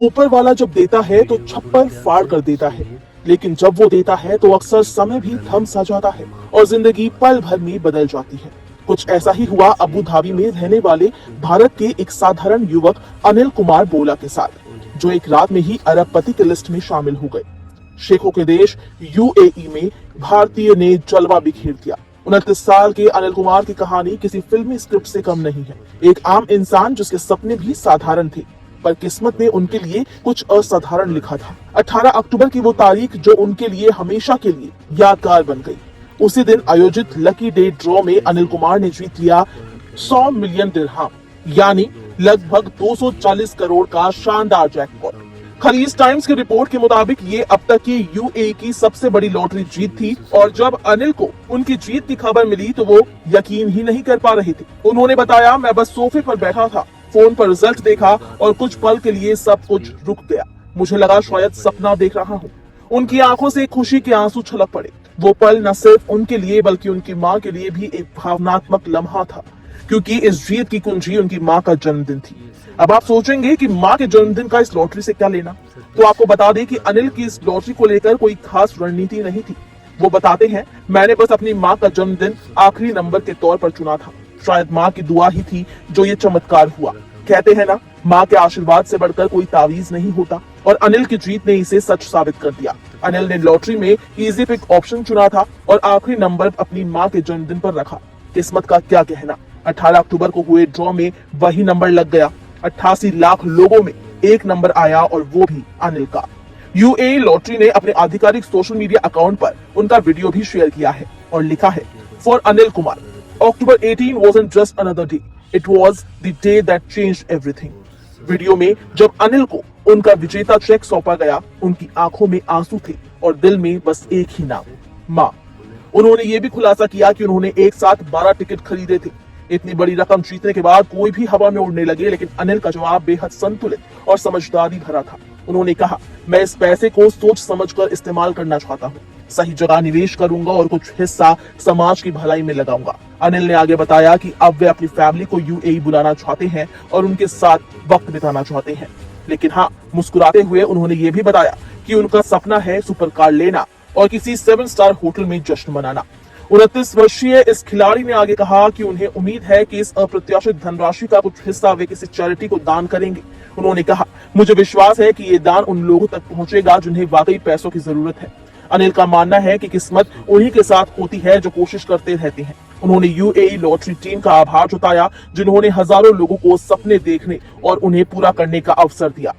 ऊपर वाला जब देता है तो छप्पर फाड़ कर देता है, लेकिन जब वो देता है तो अक्सर समय भी थम सा जाता है और जिंदगी पल भर में बदल जाती है। कुछ ऐसा ही हुआ अबू धाबी में रहने वाले भारत के एक साधारण युवक अनिल कुमार बोला के साथ, जो एक रात में ही अरबपति की लिस्ट में शामिल हो गए। शेखों के देश यूएई में भारतीय ने जलवा बिखेर दिया। 29 साल के अनिल कुमार की कहानी किसी फिल्मी स्क्रिप्ट से कम नहीं है। एक आम इंसान जिसके सपने भी साधारण थे, पर किस्मत ने उनके लिए कुछ असाधारण लिखा था। 18 अक्टूबर की वो तारीख जो उनके लिए हमेशा के लिए यादगार बन गई। उसी दिन आयोजित लकी डे ड्रॉ में अनिल कुमार ने जीत लिया 100 मिलियन दिरहम, यानी लगभग 240 करोड़ का शानदार जैकपॉट। खलीज टाइम्स की रिपोर्ट के मुताबिक ये अब तक की यूएई की सबसे बड़ी लॉटरी जीत थी और जब अनिल को उनकी जीत की खबर मिली तो वो यकीन ही नहीं कर पा रहे थे। उन्होंने बताया, मैं बस सोफे पर बैठा था, फोन पर रिजल्ट देखा और कुछ पल के लिए सब कुछ रुक गया। मुझे लगा शायद सपना देख रहा हूँ। उनकी आंखों से खुशी के आंसू छलक पड़े। वो पल न सिर्फ उनके लिए बल्कि उनकी माँ के लिए भी एक भावनात्मक लम्हा था, क्योंकि इस जीत की कुंजी उनकी माँ का जन्मदिन थी। अब आप सोचेंगे कि माँ के जन्मदिन का इस लॉटरी से क्या लेना, तो आपको बता दें कि अनिल की इस लॉटरी को लेकर कोई खास रणनीति नहीं थी। वो बताते हैं, मैंने बस अपनी माँ का जन्मदिन आखिरी नंबर के तौर पर चुना था। शायद माँ की दुआ ही थी जो ये चमत्कार हुआ। कहते हैं ना, माँ के आशीर्वाद से बढ़कर कोई तावीज नहीं होता, और अनिल की जीत ने इसे सच साबित कर दिया। अनिल ने लॉटरी में इजी पिक ऑप्शन चुना था और आखिरी नंबर अपनी माँ के जन्मदिन पर रखा। किस्मत का क्या कहना, 18 अक्टूबर को हुए ड्रॉ में वही नंबर लग गया। 88 लाख लोगों में एक नंबर आया और वो भी अनिल का। यूएई लॉटरी ने अपने आधिकारिक सोशल मीडिया अकाउंट पर उनका वीडियो भी शेयर किया है और लिखा है, for Anil Kumar, October 18 wasn't just another day, it was the day that changed everything। Video में जब अनिल को उनका विजेता चेक सौंपा गया, उनकी आंखों में आंसू थे और दिल में बस एक ही नाम, माँ। उन्होंने ये भी खुलासा किया कि उन्होंने एक साथ 12 टिकट खरीदे थे। इतनी बड़ी रकम जीतने के बाद कोई भी हवा में उड़ने लगे, लेकिन अनिल का जवाब बेहद संतुलित और समझदारी भरा था। उन्होंने कहा, मैं इस पैसे को सोच समझकर इस्तेमाल करना चाहता हूँ, सही जगह निवेश करूंगा और कुछ हिस्सा समाज की भलाई में लगाऊंगा। अनिल ने आगे बताया कि अब वे अपनी फैमिली को यूएई बुलाना चाहते हैं और उनके साथ वक्त बिताना चाहते हैं। लेकिन हाँ, मुस्कुराते हुए उन्होंने ये भी बताया कि उनका सपना है सुपर कार लेना और किसी 7 स्टार होटल में जश्न मनाना। 29 वर्षीय इस खिलाड़ी ने आगे कहा कि उन्हें उम्मीद है कि इस अप्रत्याशित धनराशि का कुछ हिस्सा वे किसी चैरिटी को दान करेंगे। उन्होंने कहा, मुझे विश्वास है कि ये दान उन लोगों तक पहुंचेगा जिन्हें वाकई पैसों की जरूरत है। अनिल का मानना है कि किस्मत उन्हीं के साथ होती है जो कोशिश करते रहते हैं। उन्होंने यूएई लॉटरी टीम का आभार जताया, जिन्होंने हजारों लोगों को सपने देखने और उन्हें पूरा करने का अवसर दिया।